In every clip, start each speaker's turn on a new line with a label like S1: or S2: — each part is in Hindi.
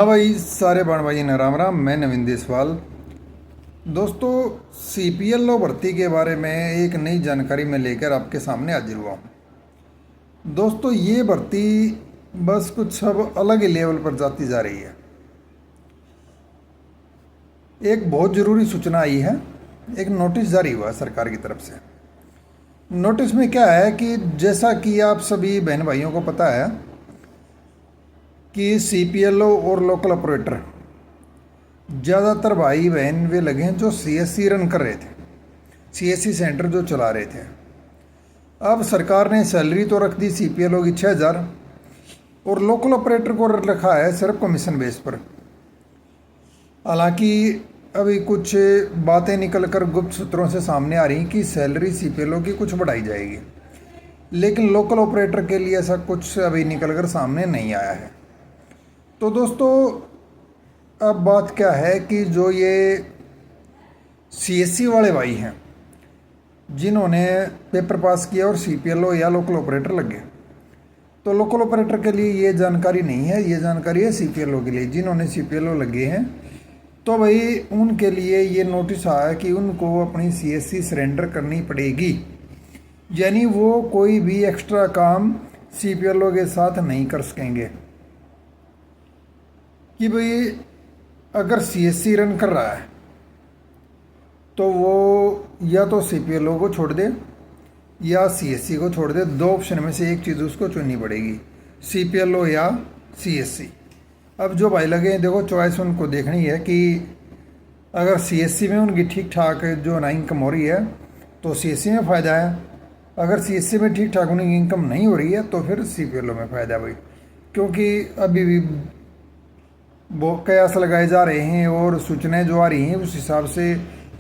S1: हाँ भाई, सारे बाण भाई ने राम राम। मैं नवीन देसवाल। दोस्तों, सीपीएलओ भर्ती के बारे में एक नई जानकारी मैं लेकर आपके सामने हाजिर हुआ हूँ। दोस्तों, ये भर्ती बस कुछ अब अलग ही लेवल पर जाती जा रही है। एक बहुत ज़रूरी सूचना आई है। एक नोटिस जारी हुआ है सरकार की तरफ से। नोटिस में क्या है कि जैसा कि आप सभी बहन भाइयों को पता है कि सीपीएलओ और लोकल ऑपरेटर ज़्यादातर भाई बहन वे लगे हैं जो सीएससी रन कर रहे थे, सीएससी सेंटर जो चला रहे थे। अब सरकार ने सैलरी तो रख दी सीपीएलओ की 6,000 और लोकल ऑपरेटर को रखा है सिर्फ कमीशन बेस पर। हालांकि अभी कुछ बातें निकल कर गुप्त सूत्रों से सामने आ रही कि सैलरी सीपीएलओ की कुछ बढ़ाई जाएगी, लेकिन लोकल ऑपरेटर के लिए ऐसा कुछ अभी निकल कर सामने नहीं आया है। तो दोस्तों, अब बात क्या है कि जो ये सीएससी वाले भाई हैं जिन्होंने पेपर पास किया और सीपीएलओ या लोकल ऑपरेटर लगे, तो लोकल ऑपरेटर के लिए ये जानकारी नहीं है, ये जानकारी है सीपीएलओ के लिए। जिन्होंने सीपीएलओ लगे हैं तो भाई उनके लिए ये नोटिस आया कि उनको अपनी सीएससी सरेंडर करनी पड़ेगी, यानी वो कोई भी एक्स्ट्रा काम सीपीएलओ के साथ नहीं कर सकेंगे। कि भाई अगर सीएससी रन कर रहा है तो वो या तो सीपीएलओ को छोड़ दे या सीएससी को छोड़ दे। दो ऑप्शन में से एक चीज़ उसको चुननी पड़ेगी, सीपीएलओ या सीएससी। अब जो भाई लगे हैं, देखो चॉइस उनको देखनी है कि अगर सीएससी में उनकी ठीक ठाक जो ना इनकम हो रही है तो सीएससी में फ़ायदा है, अगर सीएससी में ठीक ठाक उनकी इनकम नहीं हो रही है तो फिर सीपीएलओ में फ़ायदा है भाई। क्योंकि अभी भी वो कयास लगाए जा रहे हैं और सूचनाएं जो आ रही हैं उस हिसाब से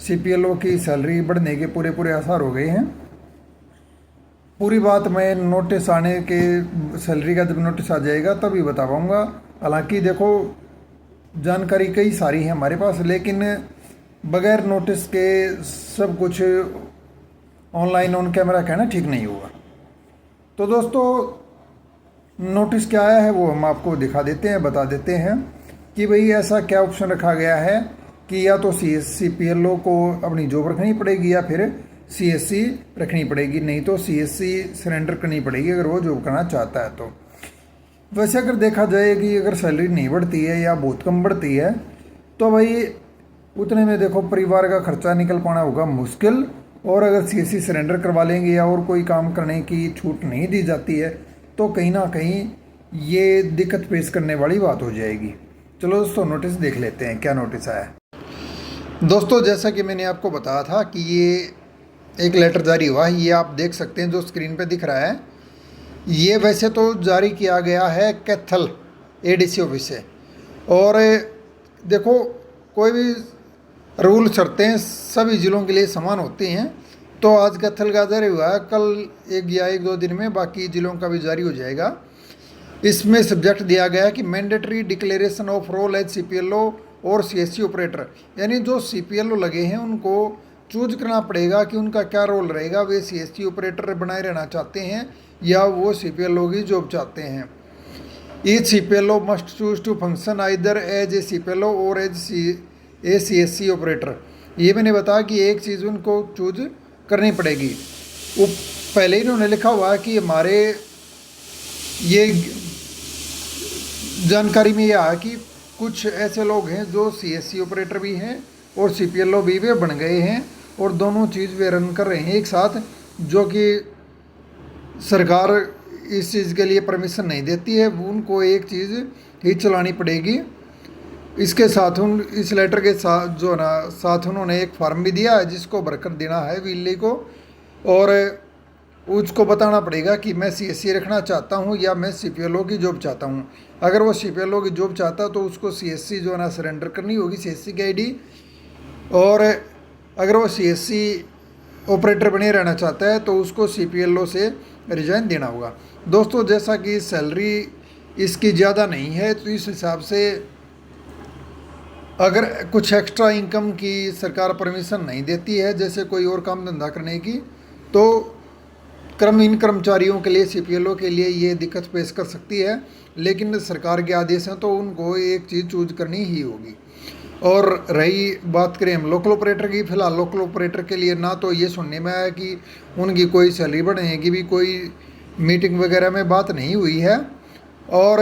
S1: सीपीएलओ की सैलरी बढ़ने के पूरे पूरे आसार हो गए हैं। पूरी बात मैं नोटिस आने के, सैलरी का जब नोटिस आ जाएगा तभी बता पाऊँगा। हालांकि देखो, जानकारी कई सारी है हमारे पास, लेकिन बगैर नोटिस के सब कुछ ऑनलाइन ऑन कैमरा कहना ठीक नहीं होगा। तो दोस्तों, नोटिस क्या आया है वो हम आपको दिखा देते हैं, बता देते हैं कि भाई ऐसा क्या ऑप्शन रखा गया है कि या तो सीपीएलओ को अपनी जॉब रखनी पड़ेगी या फिर सीएससी रखनी पड़ेगी, नहीं तो सीएससी सरेंडर करनी पड़ेगी अगर वो जॉब करना चाहता है। तो वैसे अगर देखा जाए कि अगर सैलरी नहीं बढ़ती है या बहुत कम बढ़ती है तो भाई उतने में देखो परिवार का खर्चा निकल पाना होगा मुश्किल। और अगर सीएससी सरेंडर करवा लेंगे या और कोई काम करने की छूट नहीं दी जाती है तो कहीं ना कहीं ये दिक्कत पेश करने वाली बात हो जाएगी। चलो दोस्तों, नोटिस देख लेते हैं क्या नोटिस आया है। दोस्तों, जैसा कि मैंने आपको बताया था कि ये एक लेटर जारी हुआ है, ये आप देख सकते हैं जो स्क्रीन पे दिख रहा है। ये वैसे तो जारी किया गया है कैथल एडीसी ऑफिस से। और देखो, कोई भी रूल शर्तें सभी ज़िलों के लिए समान होती हैं। तो आज कैथल का जारी हुआ है, कल एक या एक दो दिन में बाकी ज़िलों का भी जारी हो जाएगा। इसमें सब्जेक्ट दिया गया है कि mandatory declaration of role as CPLO और सीएससी ऑपरेटर, यानी जो सीपीएलओ लगे हैं उनको चूज करना पड़ेगा कि उनका क्या रोल रहेगा। वे सीएससी ऑपरेटर बनाए रहना चाहते हैं या वो सीपीएलओ की जॉब चाहते हैं। Each CPLO must choose to function either as a CPLO और एज ए सीएससी ऑपरेटर। ये मैंने बताया कि एक चीज़ उनको चूज करनी पड़ेगी। वो पहले ही उन्होंने लिखा हुआ है कि हमारे ये जानकारी में यह आया कि कुछ ऐसे लोग हैं जो सीएससी ऑपरेटर भी हैं और सीपीएलओ भी वे बन गए हैं और दोनों चीज़ वे रन कर रहे हैं एक साथ, जो कि सरकार इस चीज़ के लिए परमिशन नहीं देती है। उनको एक चीज़ ही चलानी पड़ेगी। इसके साथ इस लेटर के साथ जो ना साथ उन्होंने एक फॉर्म भी दिया है जिसको भरकर देना है विले को, और उसको बताना पड़ेगा कि मैं सीएससी रखना चाहता हूं या मैं सीपीएलओ की जॉब चाहता हूं। अगर वो सीपीएलओ की जॉब चाहता तो उसको सीएससी जो है ना सरेंडर करनी होगी, सीएससी की आईडी। और अगर वो सीएससी ऑपरेटर बने रहना चाहता है तो उसको सीपीएलओ से रिजाइन देना होगा। दोस्तों, जैसा कि सैलरी इसकी ज़्यादा नहीं है तो इस हिसाब से अगर कुछ एक्स्ट्रा इनकम की सरकार परमिशन नहीं देती है, जैसे कोई और काम धंधा करने की, तो इन कर्मचारियों के लिए, CPLO के लिए ये दिक्कत पेश कर सकती है, लेकिन सरकार के आदेश हैं तो उनको एक चीज़ चूज करनी ही होगी। और रही बात करें हम लोकल ऑपरेटर की, फिलहाल लोकल ऑपरेटर के लिए ना तो ये सुनने में आया कि उनकी कोई सैलरी बढ़ने की भी कोई मीटिंग वगैरह में बात नहीं हुई है। और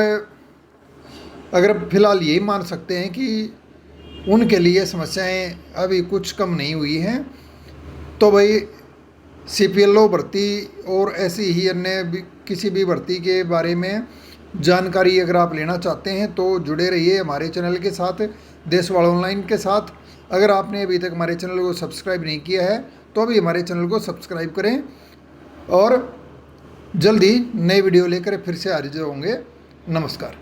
S1: अगर फिलहाल यही मान सकते हैं कि उनके लिए समस्याएं अभी कुछ कम नहीं हुई हैं, तो भाई CPLO भर्ती और ऐसी ही अन्य किसी भी भर्ती के बारे में जानकारी अगर आप लेना चाहते हैं तो जुड़े रहिए हमारे चैनल के साथ, देशवाल ऑनलाइन के साथ। अगर आपने अभी तक हमारे चैनल को सब्सक्राइब नहीं किया है तो अभी हमारे चैनल को सब्सक्राइब करें, और जल्दी नई वीडियो लेकर फिर से हाजिर होंगे। नमस्कार।